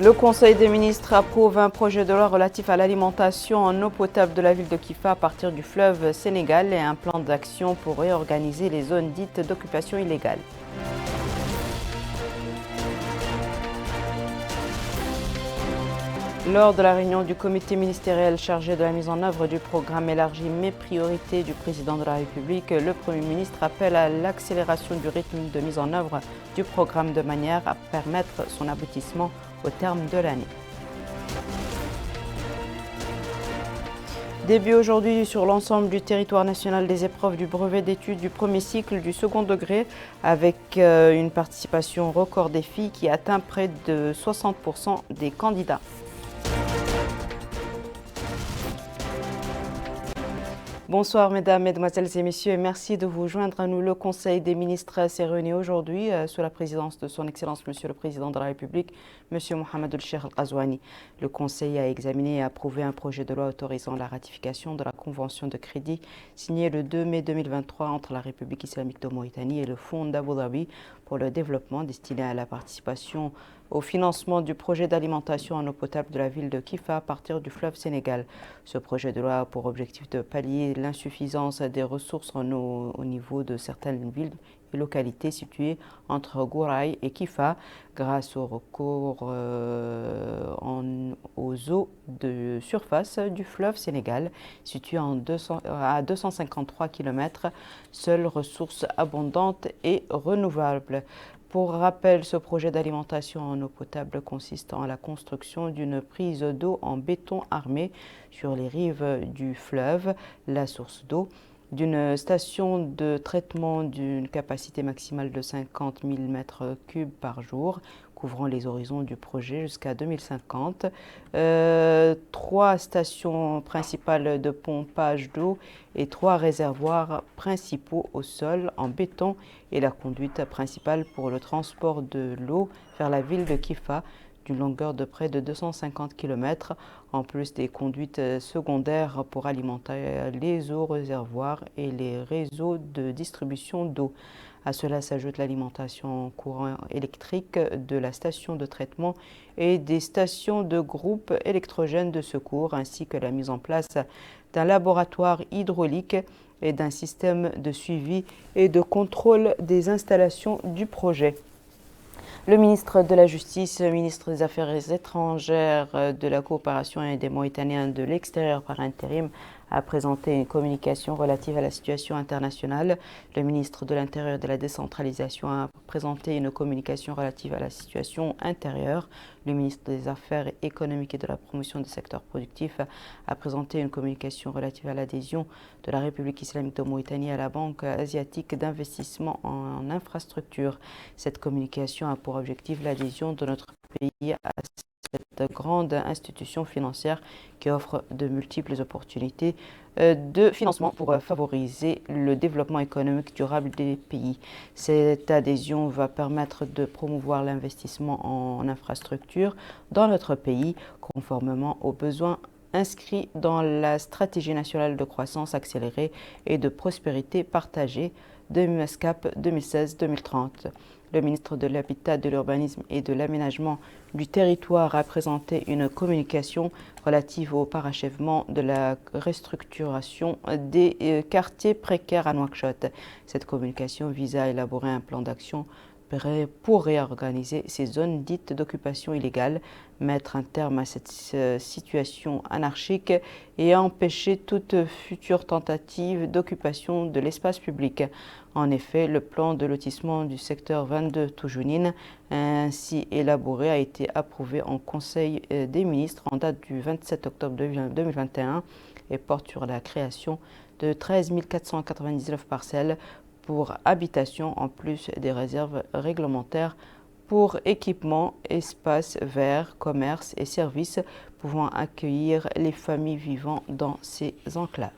Le Conseil des ministres approuve un projet de loi relatif à l'alimentation en eau potable de la ville de Kifa à partir du fleuve Sénégal et un plan d'action pour réorganiser les zones dites d'occupation illégale. Lors de la réunion du comité ministériel chargé de la mise en œuvre du programme élargi Mes priorités du président de la République, le Premier ministre appelle à l'accélération du rythme de mise en œuvre du programme de manière à permettre son aboutissement au terme de l'année. Début aujourd'hui sur l'ensemble du territoire national des épreuves du brevet d'études du premier cycle du second degré avec une participation record des filles qui atteint près de 60% des candidats. Bonsoir mesdames, mesdemoiselles et messieurs et merci de vous joindre à nous. Le Conseil des ministres s'est réuni aujourd'hui sous la présidence de son Excellence Monsieur le Président de la République, Monsieur Mohamed El-Cheikh Al-Ghazouani. Le Conseil a examiné et approuvé un projet de loi autorisant la ratification de la convention de crédit signée le 2 mai 2023 entre la République islamique de Mauritanie et le Fonds d'Abu Dhabi pour le développement destiné à la participation au financement du projet d'alimentation en eau potable de la ville de Kifa à partir du fleuve Sénégal. Ce projet de loi a pour objectif de pallier l'insuffisance des ressources en eau au niveau de certaines villes et localités situées entre Gouraï et Kifa grâce au recours aux eaux de surface du fleuve Sénégal situé à 253 km, seule ressource abondante et renouvelable. Pour rappel, ce projet d'alimentation en eau potable consiste en la construction d'une prise d'eau en béton armé sur les rives du fleuve, la source d'eau, d'une station de traitement d'une capacité maximale de 50 000 m3 par jour, couvrant les horizons du projet jusqu'à 2050, 3 stations principales de pompage d'eau et 3 réservoirs principaux au sol en béton et la conduite principale pour le transport de l'eau vers la ville de Kifa d'une longueur de près de 250 km, en plus des conduites secondaires pour alimenter les eaux réservoirs et les réseaux de distribution d'eau. À cela s'ajoute l'alimentation en courant électrique de la station de traitement et des stations de groupes électrogènes de secours, ainsi que la mise en place d'un laboratoire hydraulique et d'un système de suivi et de contrôle des installations du projet. Le ministre de la Justice, ministre des Affaires étrangères, de la coopération et des Mauritaniens de l'extérieur par intérim, a présenté une communication relative à la situation internationale. Le ministre de l'Intérieur et de la décentralisation a présenté une communication relative à la situation intérieure. Le ministre des Affaires économiques et de la promotion des secteurs productifs a présenté une communication relative à l'adhésion de la République islamique de Mauritanie à la Banque asiatique d'investissement en infrastructures. Cette communication a pour objectif l'adhésion de notre pays à cette grande institution financière qui offre de multiples opportunités de financement pour favoriser le développement économique durable des pays. Cette adhésion va permettre de promouvoir l'investissement en infrastructures dans notre pays conformément aux besoins inscrits dans la stratégie nationale de croissance accélérée et de prospérité partagée de MUSCAP 2016-2030. Le ministre de l'Habitat, de l'Urbanisme et de l'Aménagement du territoire a présenté une communication relative au parachèvement de la restructuration des quartiers précaires à Nouakchott. Cette communication vise à élaborer un plan d'action pour réorganiser ces zones dites d'occupation illégale, mettre un terme à cette situation anarchique et empêcher toute future tentative d'occupation de l'espace public. En effet, le plan de lotissement du secteur 22 Toujounine, ainsi élaboré, a été approuvé en Conseil des ministres en date du 27 octobre 2021 et porte sur la création de 13 499 parcelles pour habitation en plus des réserves réglementaires pour équipements, espaces verts, commerces et services pouvant accueillir les familles vivant dans ces enclaves.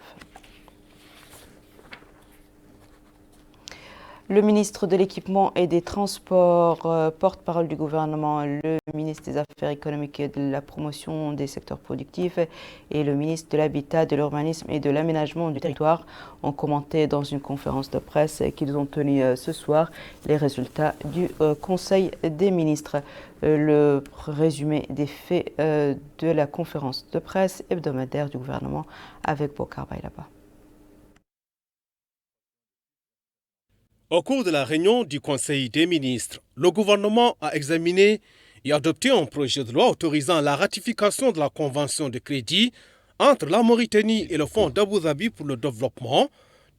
Le ministre de l'Équipement et des Transports, porte-parole du gouvernement, le ministre des Affaires économiques et de la promotion des secteurs productifs et le ministre de l'Habitat, de l'Urbanisme et de l'Aménagement du territoire ont commenté dans une conférence de presse qu'ils ont tenue ce soir les résultats du Conseil des ministres. Le résumé des faits de la conférence de presse hebdomadaire du gouvernement avec Bokar Bailaba. Au cours de la réunion du Conseil des ministres, le gouvernement a examiné et adopté un projet de loi autorisant la ratification de la convention de crédit entre la Mauritanie et le Fonds d'Abu Dhabi pour le développement,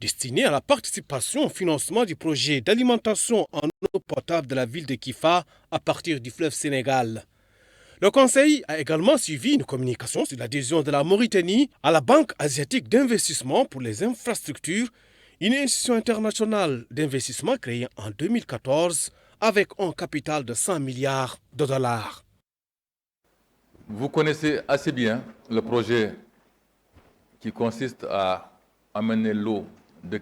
destiné à la participation au financement du projet d'alimentation en eau potable de la ville de Kifa à partir du fleuve Sénégal. Le Conseil a également suivi une communication sur l'adhésion de la Mauritanie à la Banque asiatique d'investissement pour les infrastructures, une institution internationale d'investissement créée en 2014 avec un capital de 100 milliards de dollars. Vous connaissez assez bien le projet qui consiste à amener l'eau du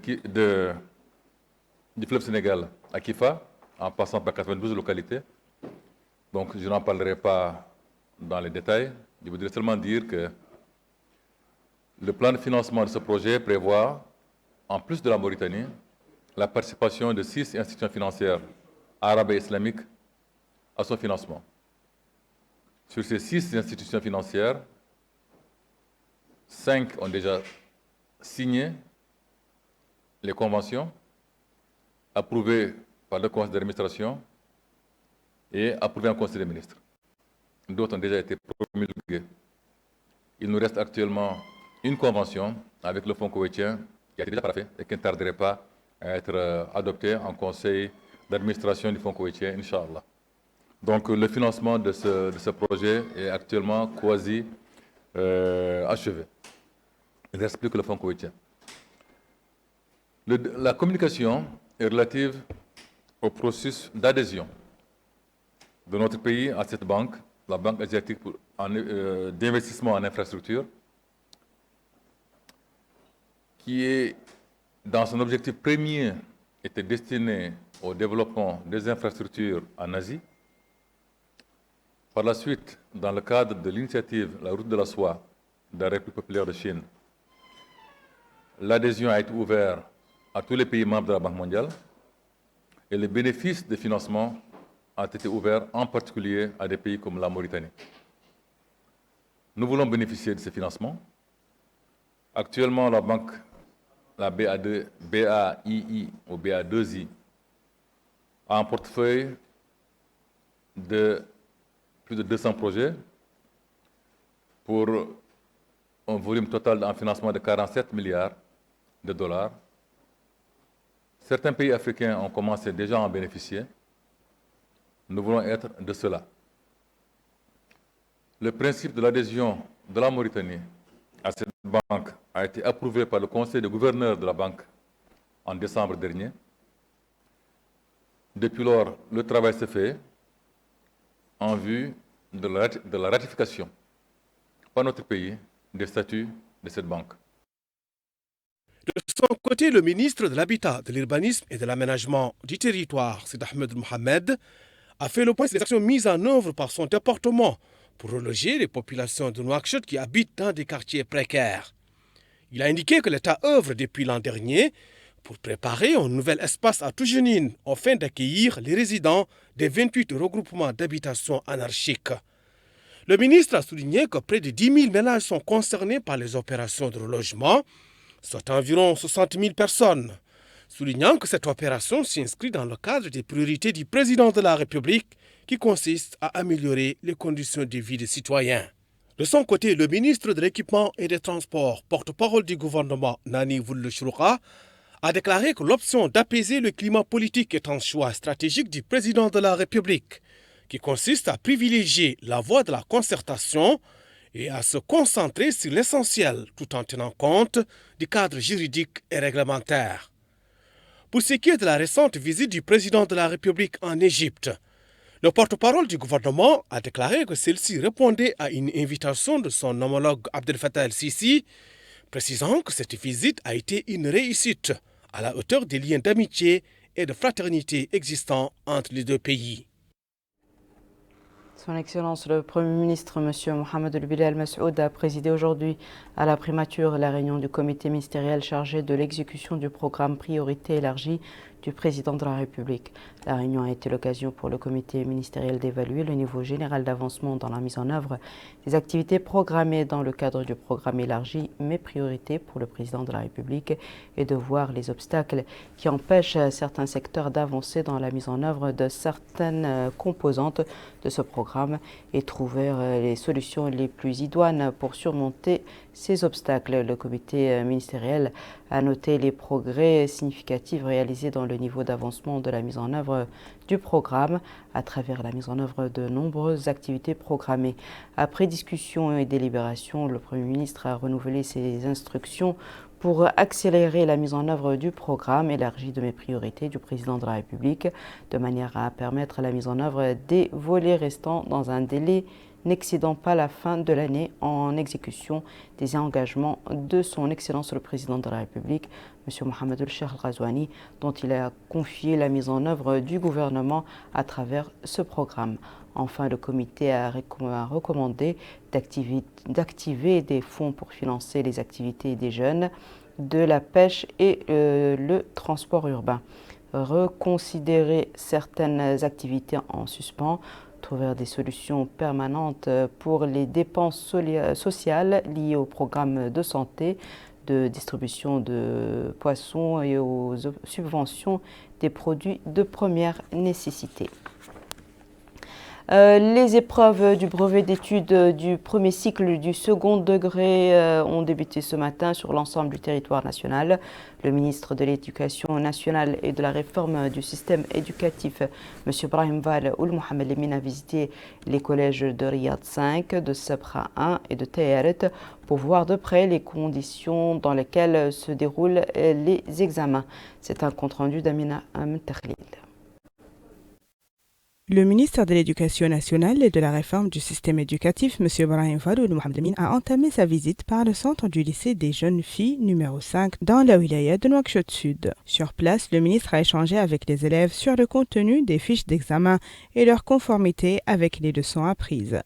fleuve Sénégal à Kifa, en passant par 92 localités. Donc je n'en parlerai pas dans les détails. Je voudrais seulement dire que le plan de financement de ce projet prévoit, en plus de la Mauritanie, la participation de 6 institutions financières arabes et islamiques à son financement. Sur ces 6 institutions financières, 5 ont déjà signé les conventions approuvées par le conseil d'administration et approuvées en conseil des ministres. D'autres ont déjà été promulguées. Il nous reste actuellement une convention avec le fonds koweïtien qui a été déjà paraphée et qui ne tarderait pas à être adoptée en conseil d'administration du fonds koweïtien, Inch'Allah. Donc le financement de ce projet est actuellement quasi achevé. Il ne reste plus que le fonds koweïtien. La communication est relative au processus d'adhésion de notre pays à cette banque, la Banque asiatique d'investissement en infrastructure, qui est, dans son objectif premier, était destiné au développement des infrastructures en Asie. Par la suite, dans le cadre de l'initiative La Route de la Soie de la République populaire de Chine, l'adhésion a été ouverte à tous les pays membres de la Banque mondiale et les bénéfices de financement ont été ouverts en particulier à des pays comme la Mauritanie. Nous voulons bénéficier de ces financements. Actuellement, la banque, la BAII ou BA2I, a un portefeuille de plus de 200 projets pour un volume total en financement de 47 milliards de dollars. Certains pays africains ont commencé déjà à en bénéficier. Nous voulons être de cela. Le principe de l'adhésion de la Mauritanie à cette banque a été approuvé par le conseil de gouverneurs de la banque en décembre dernier. Depuis lors, le travail se fait en vue de la ratification par notre pays des statuts de cette banque. De son côté, le ministre de l'Habitat, de l'Urbanisme et de l'Aménagement du territoire, Sid Ahmed Mohamed, a fait le point sur les actions mises en œuvre par son département pour reloger les populations de Nouakchott qui habitent dans des quartiers précaires. Il a indiqué que l'État œuvre depuis l'an dernier pour préparer un nouvel espace à Toujenine afin d'accueillir les résidents des 28 regroupements d'habitation anarchiques. Le ministre a souligné que près de 10 000 ménages sont concernés par les opérations de relogement, soit environ 60 000 personnes, soulignant que cette opération s'inscrit dans le cadre des priorités du président de la République qui consiste à améliorer les conditions de vie des citoyens. De son côté, le ministre de l'Équipement et des Transports, porte-parole du gouvernement Nani Woulechrouka, a déclaré que l'option d'apaiser le climat politique est un choix stratégique du président de la République, qui consiste à privilégier la voie de la concertation et à se concentrer sur l'essentiel tout en tenant compte du cadre juridique et réglementaire. Pour ce qui est de la récente visite du président de la République en Égypte, le porte-parole du gouvernement a déclaré que celle-ci répondait à une invitation de son homologue Abdel Fattah el-Sisi, précisant que cette visite a été une réussite à la hauteur des liens d'amitié et de fraternité existant entre les deux pays. Son Excellence le Premier ministre, M. Mohamed El Bilal Massoud, a présidé aujourd'hui à la primature la réunion du comité ministériel chargé de l'exécution du programme Priorité élargie du Président de la République. La réunion a été l'occasion pour le comité ministériel d'évaluer le niveau général d'avancement dans la mise en œuvre des activités programmées dans le cadre du programme élargi Mes priorités pour le Président de la République et de voir les obstacles qui empêchent certains secteurs d'avancer dans la mise en œuvre de certaines composantes de ce programme et trouver les solutions les plus idoines pour surmonter ces obstacles. Le comité ministériel a noté les progrès significatifs réalisés dans le niveau d'avancement de la mise en œuvre du programme à travers la mise en œuvre de nombreuses activités programmées. Après discussion et délibération, le Premier ministre a renouvelé ses instructions pour accélérer la mise en œuvre du programme élargi de Mes priorités du Président de la République, de manière à permettre la mise en œuvre des volets restants dans un délai n'excédant pas la fin de l'année en exécution des engagements de son Excellence le Président de la République, M. Mohamed El-Cheikh Al-Ghazouani, dont il a confié la mise en œuvre du gouvernement à travers ce programme. Enfin, le comité a recommandé d'activer des fonds pour financer les activités des jeunes, de la pêche et le transport urbain. Reconsidérer certaines activités en suspens, trouver des solutions permanentes pour les dépenses sociales liées au programme de santé, de distribution de poissons et aux subventions des produits de première nécessité. Les épreuves du brevet d'études du premier cycle du second degré ont débuté ce matin sur l'ensemble du territoire national. Le ministre de l'Éducation nationale et de la réforme du système éducatif, M. Brahim Val Ould Mohamed Lemine, a visité les collèges de Riyad 5, de Sabra 1 et de Tayaret pour voir de près les conditions dans lesquelles se déroulent les examens. C'est un compte-rendu d'Amina Mtakhlil. Le ministre de l'Éducation nationale et de la réforme du système éducatif, M. Brahim Val Ould Mohamed Lemine, a entamé sa visite par le centre du lycée des jeunes filles numéro 5 dans la wilaya de Nouakchott Sud. Sur place, le ministre a échangé avec les élèves sur le contenu des fiches d'examen et leur conformité avec les leçons apprises.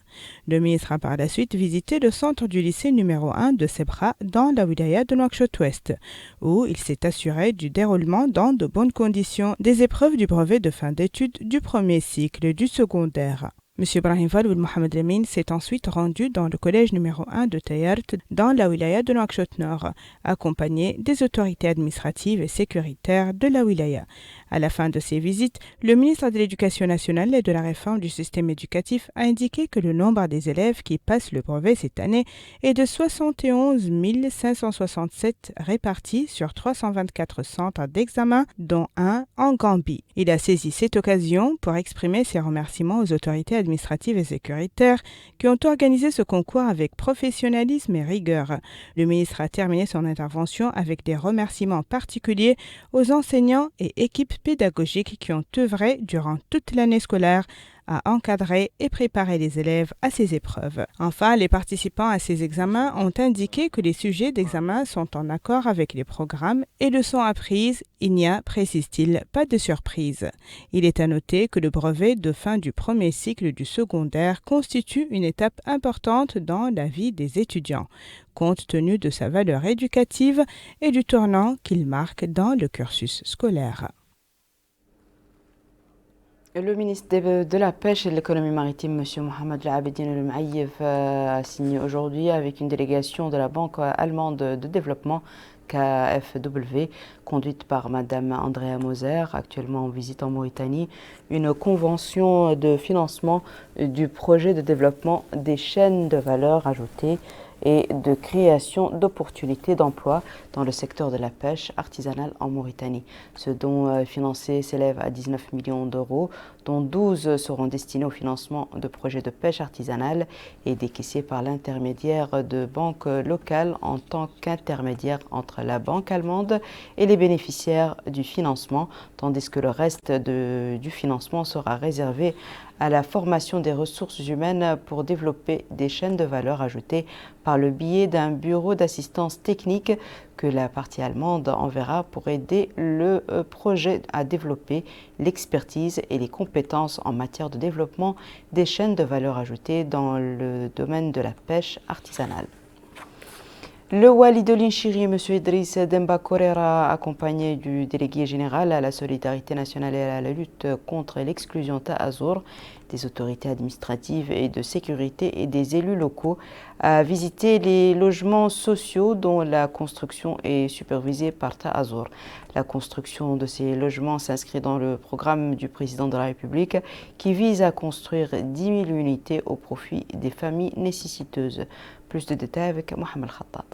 Le ministre a par la suite visité le centre du lycée numéro 1 de Sebra dans la wilaya de Nouakchott Ouest, où il s'est assuré du déroulement dans de bonnes conditions des épreuves du brevet de fin d'études du premier cycle du secondaire. M. Brahim Val Ould Mohamed Lemine s'est ensuite rendu dans le collège numéro 1 de Tayart dans la wilaya de Nouakchott Nord, accompagné des autorités administratives et sécuritaires de la wilaya. À la fin de ces visites, le ministre de l'Éducation nationale et de la réforme du système éducatif a indiqué que le nombre des élèves qui passent le brevet cette année est de 71 567 répartis sur 324 centres d'examen, dont un en Gambie. Il a saisi cette occasion pour exprimer ses remerciements aux autorités administratives et sécuritaires qui ont organisé ce concours avec professionnalisme et rigueur. Le ministre a terminé son intervention avec des remerciements particuliers aux enseignants et équipes pédagogiques qui ont œuvré durant toute l'année scolaire à encadrer et préparer les élèves à ces épreuves. Enfin, les participants à ces examens ont indiqué que les sujets d'examen sont en accord avec les programmes et leçons apprises. Il n'y a, précise-t-il, pas de surprise. Il est à noter que le brevet de fin du premier cycle du secondaire constitue une étape importante dans la vie des étudiants, compte tenu de sa valeur éducative et du tournant qu'il marque dans le cursus scolaire. Le ministre de la Pêche et de l'Économie maritime, M. Mohamed Abedin El Maïef, a signé aujourd'hui avec une délégation de la Banque allemande de développement KfW, conduite par Mme Andrea Moser, actuellement en visite en Mauritanie, une convention de financement du projet de développement des chaînes de valeur ajoutée et de création d'opportunités d'emploi dans le secteur de la pêche artisanale en Mauritanie. Ce don financé s'élève à 19 millions d'euros, dont 12 seront destinés au financement de projets de pêche artisanale et décaissés par l'intermédiaire de banques locales en tant qu'intermédiaire entre la banque allemande et les bénéficiaires du financement, tandis que le reste du financement sera réservé à la formation des ressources humaines pour développer des chaînes de valeur ajoutée par le biais d'un bureau d'assistance technique que la partie allemande enverra pour aider le projet à développer l'expertise et les compétences en matière de développement des chaînes de valeur ajoutée dans le domaine de la pêche artisanale. Le Wali de Linchiri, M. Idriss Demba Korera, accompagné du délégué général à la solidarité nationale et à la lutte contre l'exclusion Ta'azour, des autorités administratives et de sécurité et des élus locaux, a visité les logements sociaux dont la construction est supervisée par Ta'azour. La construction de ces logements s'inscrit dans le programme du président de la République qui vise à construire 10 000 unités au profit des familles nécessiteuses. Plus de détails avec Mohamed Khattab.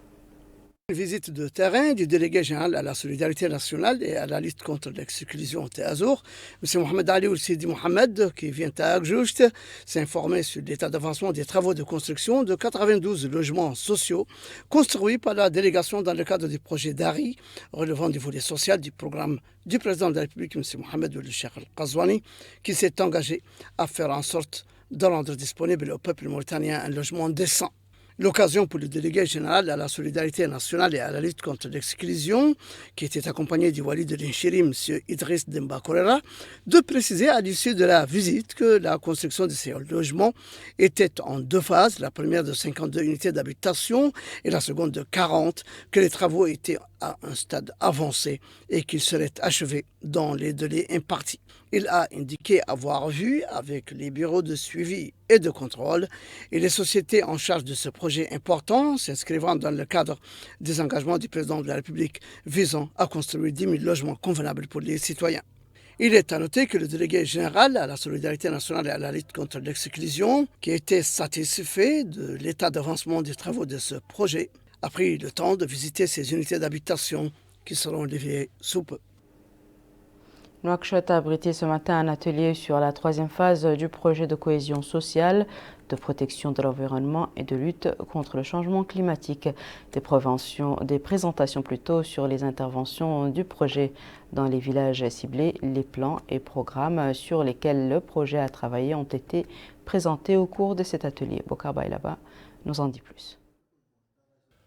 Une visite de terrain du délégué général à la solidarité nationale et à la lutte contre l'exclusion Ta'azour, M. Mohamed Ali Ould-Sidi Mohamed, qui vient à Agjoust, s'est informé sur l'état d'avancement des travaux de construction de 92 logements sociaux construits par la délégation dans le cadre du projet d'ARI, relevant du volet social du programme du président de la République, M. Mohamed Ould Cheikh Al-Qazouani, qui s'est engagé à faire en sorte de rendre disponible au peuple mauritanien un logement décent. L'occasion pour le délégué général à la solidarité nationale et à la lutte contre l'exclusion, qui était accompagné du Wali de Linchiri, M. Idriss Demba Korera, de préciser à l'issue de la visite que la construction de ces logements était en 2 phases, la première de 52 unités d'habitation et la seconde de 40, que les travaux étaient à un stade avancé et qu'ils seraient achevés dans les délais impartis. Il a indiqué avoir vu avec les bureaux de suivi et de contrôle et les sociétés en charge de ce projet important, s'inscrivant dans le cadre des engagements du président de la République visant à construire 10 000 logements convenables pour les citoyens. Il est à noter que le délégué général à la solidarité nationale et à la lutte contre l'exclusion, qui était satisfait de l'état d'avancement des travaux de ce projet, a pris le temps de visiter ces unités d'habitation qui seront livrées sous peu. Nouakchott a abrité ce matin un atelier sur la 3e phase du projet de cohésion sociale, de protection de l'environnement et de lutte contre le changement climatique. Des présentations plutôt sur les interventions du projet dans les villages ciblés, les plans et programmes sur lesquels le projet a travaillé ont été présentés au cours de cet atelier. Bokar Bailaba nous en dit plus.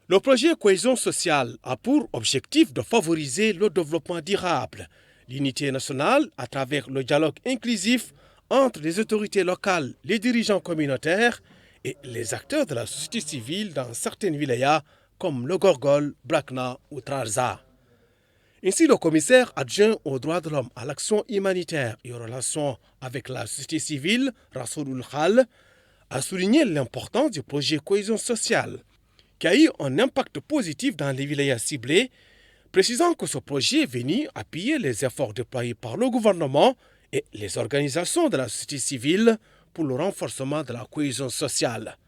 Le projet cohésion sociale a pour objectif de favoriser le développement durable, l'unité nationale à travers le dialogue inclusif entre les autorités locales, les dirigeants communautaires et les acteurs de la société civile dans certaines wilayas comme le Gorgol, Brakna ou Trarza. Ainsi, le commissaire adjoint aux droits de l'homme, à l'action humanitaire et aux relations avec la société civile, Rassoul Khal, a souligné l'importance du projet cohésion sociale, qui a eu un impact positif dans les wilayas ciblés, précisant que ce projet est venu appuyer les efforts déployés par le gouvernement et les organisations de la société civile pour le renforcement de la cohésion sociale.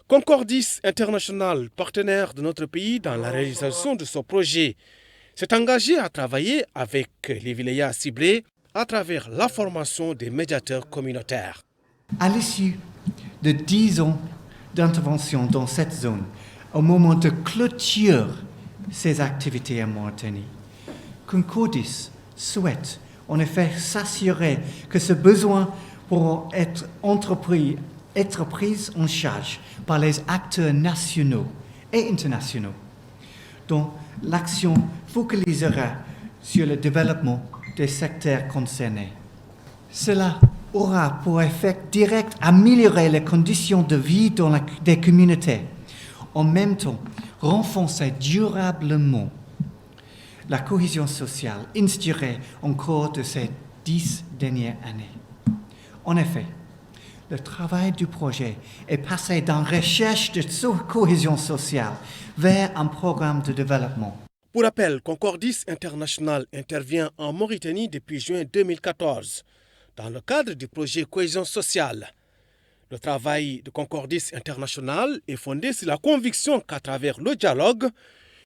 Concordis International, partenaire de notre pays dans la réalisation de ce projet, s'est engagé à travailler avec les wilayas ciblés à travers la formation des médiateurs communautaires. À l'issue de 10 ans d'intervention dans cette zone, au moment de clôture ces activités en Mauritanie, Concordis souhaite en effet s'assurer que ce besoin pourra être pris en charge par les acteurs nationaux et internationaux, dont l'action focalisera sur le développement des secteurs concernés. Cela aura pour effet direct améliorer les conditions de vie dans des communautés, en même temps renforcer durablement la cohésion sociale instaurée au cours de ces 10 dernières années. En effet, le travail du projet est passé d'une recherche de cohésion sociale vers un programme de développement. Pour rappel, Concordis International intervient en Mauritanie depuis juin 2014 dans le cadre du projet cohésion sociale. Le travail de Concordis International est fondé sur la conviction qu'à travers le dialogue,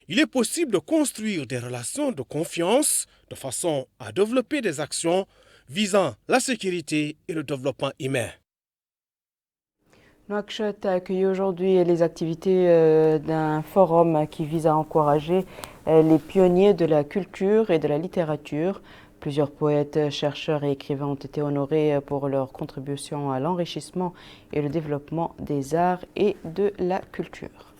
il est possible de construire des relations de confiance de façon à développer des actions visant la sécurité et le développement humain. Nouakchott a accueilli aujourd'hui les activités d'un forum qui vise à encourager les pionniers de la culture et de la littérature. Plusieurs poètes, chercheurs et écrivains ont été honorés pour leur contribution à l'enrichissement et le développement des arts et de la culture.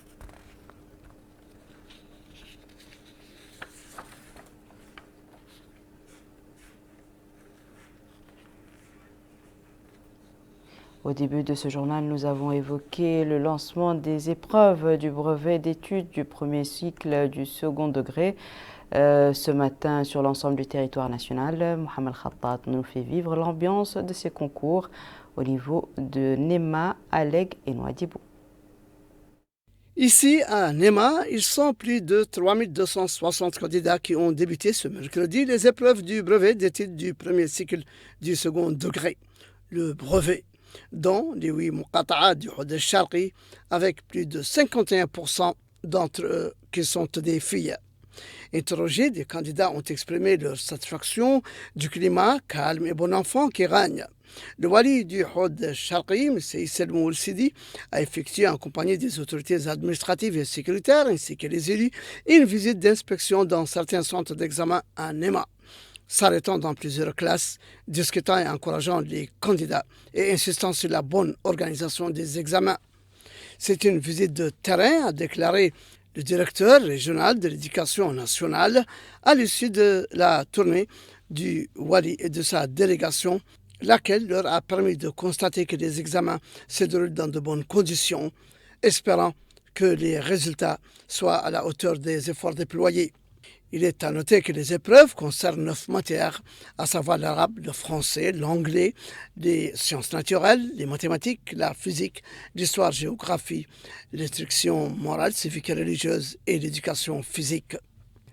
Au début de ce journal, nous avons évoqué le lancement des épreuves du brevet d'études du premier cycle du second degré. Ce matin, sur l'ensemble du territoire national, Mohamed Khattat nous fait vivre l'ambiance de ces concours au niveau de Nema, Aleg et Nouadhibou. Ici, à Nema, ils sont plus de 3260 candidats qui ont débuté ce mercredi les épreuves du brevet d'études du premier cycle du second degré, le brevet, dont les 8 muqata'a du Hod al-Sharqi, avec plus de 51% d'entre eux qui sont des filles. Interrogés, des candidats ont exprimé leur satisfaction du climat calme et bon enfant qui règne. Le wali du Hod al-Sharqi, M. Issel Moul-Sidi, a effectué en compagnie des autorités administratives et sécuritaires ainsi que les élus une visite d'inspection dans certains centres d'examen à Nema, s'arrêtant dans plusieurs classes, discutant et encourageant les candidats et insistant sur la bonne organisation des examens. C'est une visite de terrain, a déclaré le directeur régional de l'éducation nationale à l'issue de la tournée du wali et de sa délégation, laquelle leur a permis de constater que les examens se déroulent dans de bonnes conditions, espérant que les résultats soient à la hauteur des efforts déployés. Il est à noter que les épreuves concernent 9 matières, à savoir l'arabe, le français, l'anglais, les sciences naturelles, les mathématiques, la physique, l'histoire-géographie, l'instruction morale, civique et religieuse et l'éducation physique.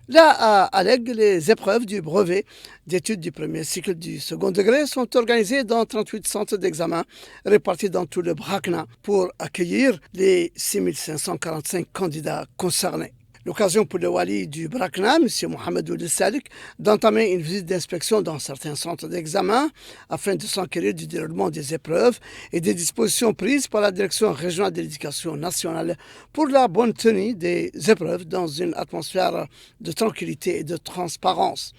Là, à Aleg, les épreuves du brevet d'études du premier cycle du second degré sont organisées dans 38 centres d'examen répartis dans tout le Brakna pour accueillir les 6545 candidats concernés. L'occasion pour le wali du Brakna, M. Mohamed Ould Salik, d'entamer une visite d'inspection dans certains centres d'examen afin de s'enquérir du déroulement des épreuves et des dispositions prises par la Direction régionale de l'éducation nationale pour la bonne tenue des épreuves dans une atmosphère de tranquillité et de transparence.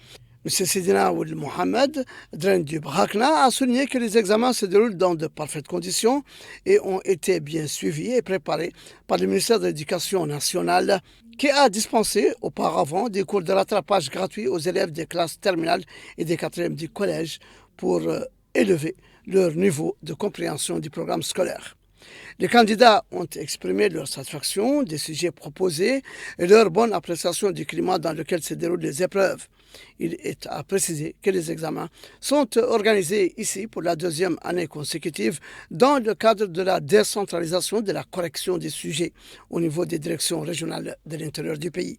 M. Sidina Ould Mohamed, drain du Brakna, a souligné que les examens se déroulent dans de parfaites conditions et ont été bien suivis et préparés par le ministère de l'Éducation nationale, qui a dispensé auparavant des cours de rattrapage gratuits aux élèves des classes terminales et des 4e du collège pour élever leur niveau de compréhension du programme scolaire. Les candidats ont exprimé leur satisfaction des sujets proposés et leur bonne appréciation du climat dans lequel se déroulent les épreuves. Il est à préciser que les examens sont organisés ici pour la 2e année consécutive dans le cadre de la décentralisation de la correction des sujets au niveau des directions régionales de l'intérieur du pays.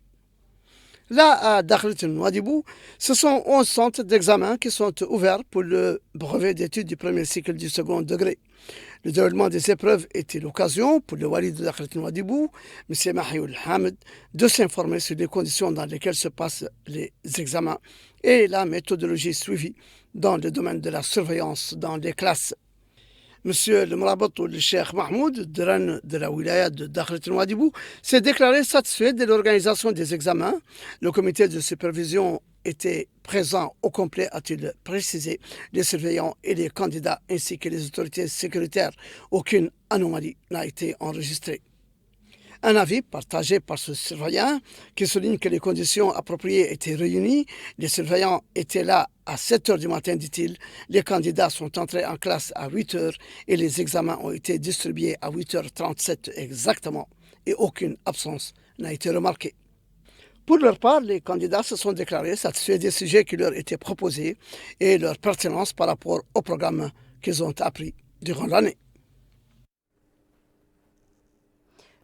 Là, à Dakhlet Nouadhibou, ce sont 11 centres d'examen qui sont ouverts pour le brevet d'études du premier cycle du second degré. Le déroulement des épreuves était l'occasion pour le wali de Dakhlet Nouadhibou, M. Mahioul Hamid, de s'informer sur les conditions dans lesquelles se passent les examens et la méthodologie suivie dans le domaine de la surveillance dans les classes. Monsieur le Mrabat ou le Cheikh Mahmoud, de la wilaya de Dakhlet Nouadhibou, s'est déclaré satisfait de l'organisation des examens. Le comité de supervision était présent au complet, a-t-il précisé, les surveillants et les candidats ainsi que les autorités sécuritaires. Aucune anomalie n'a été enregistrée. Un avis partagé par ce surveillant qui souligne que les conditions appropriées étaient réunies. Les surveillants étaient là à 7 h du matin, dit-il. Les candidats sont entrés en classe à 8 h et les examens ont été distribués à 8h37 exactement et aucune absence n'a été remarquée. Pour leur part, les candidats se sont déclarés satisfaits des sujets qui leur étaient proposés et leur pertinence par rapport au programme qu'ils ont appris durant l'année.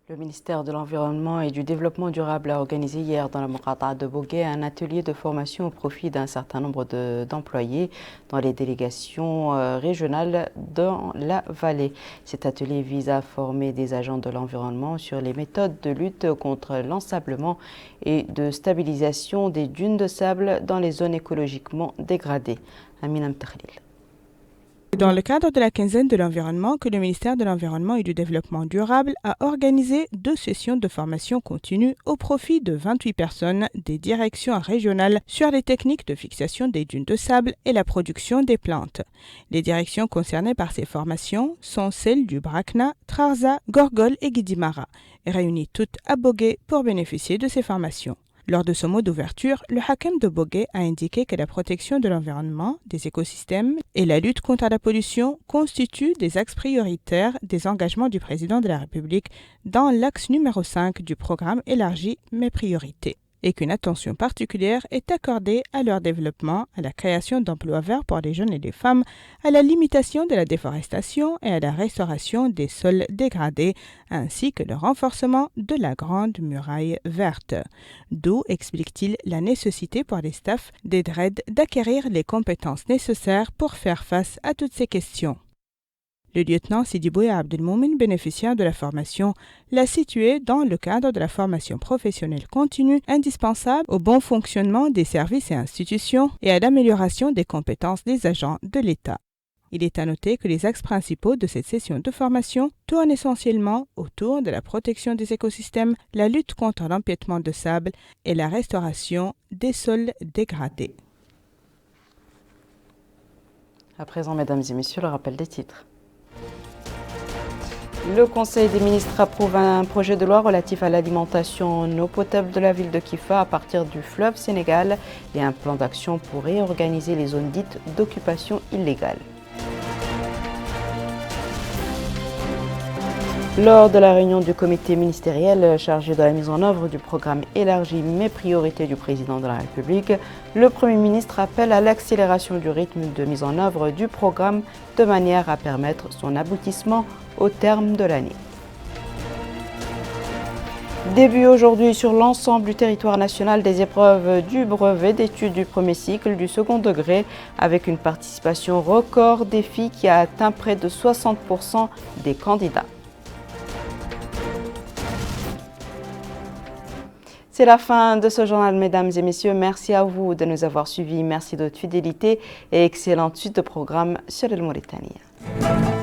Le ministère de l'Environnement et du Développement durable a organisé hier dans la Muqata'a de Bogué un atelier de formation au profit d'un certain nombre d'employés dans les délégations régionales dans la vallée. Cet atelier vise à former des agents de l'environnement sur les méthodes de lutte contre l'ensablement et de stabilisation des dunes de sable dans les zones écologiquement dégradées. Amina Mtakhlil. Dans le cadre de la quinzaine de l'environnement que le ministère de l'Environnement et du Développement durable a organisé 2 sessions de formation continue au profit de 28 personnes des directions régionales sur les techniques de fixation des dunes de sable et la production des plantes. Les directions concernées par ces formations sont celles du Brakna, Trarza, Gorgol et Guidimara, réunies toutes à Bogué pour bénéficier de ces formations. Lors de ce mot d'ouverture, le Hakem de Bogué a indiqué que la protection de l'environnement, des écosystèmes et la lutte contre la pollution constituent des axes prioritaires des engagements du président de la République dans l'axe numéro 5 du programme élargi Mes priorités, et qu'une attention particulière est accordée à leur développement, à la création d'emplois verts pour les jeunes et les femmes, à la limitation de la déforestation et à la restauration des sols dégradés, ainsi que le renforcement de la Grande Muraille verte. D'où explique-t-il la nécessité pour les staffs des DRED d'acquérir les compétences nécessaires pour faire face à toutes ces questions. Le lieutenant Sidi Bouya Abdelmoumin, bénéficiaire de la formation, l'a situé dans le cadre de la formation professionnelle continue indispensable au bon fonctionnement des services et institutions et à l'amélioration des compétences des agents de l'État. Il est à noter que les axes principaux de cette session de formation tournent essentiellement autour de la protection des écosystèmes, la lutte contre l'empiètement de sable et la restauration des sols dégradés. À présent, mesdames et messieurs, le rappel des titres. Le Conseil des ministres approuve un projet de loi relatif à l'alimentation en eau potable de la ville de Kifa à partir du fleuve Sénégal et un plan d'action pour réorganiser les zones dites d'occupation illégale. Lors de la réunion du comité ministériel chargé de la mise en œuvre du programme élargi Mes priorités du président de la République, le Premier ministre appelle à l'accélération du rythme de mise en œuvre du programme de manière à permettre son aboutissement au terme de l'année. Début aujourd'hui sur l'ensemble du territoire national des épreuves du brevet d'études du premier cycle du second degré avec une participation record des filles qui a atteint près de 60% des candidats. C'est la fin de ce journal, mesdames et messieurs. Merci à vous de nous avoir suivis. Merci de votre fidélité et excellente suite de programme sur El Mauritanie.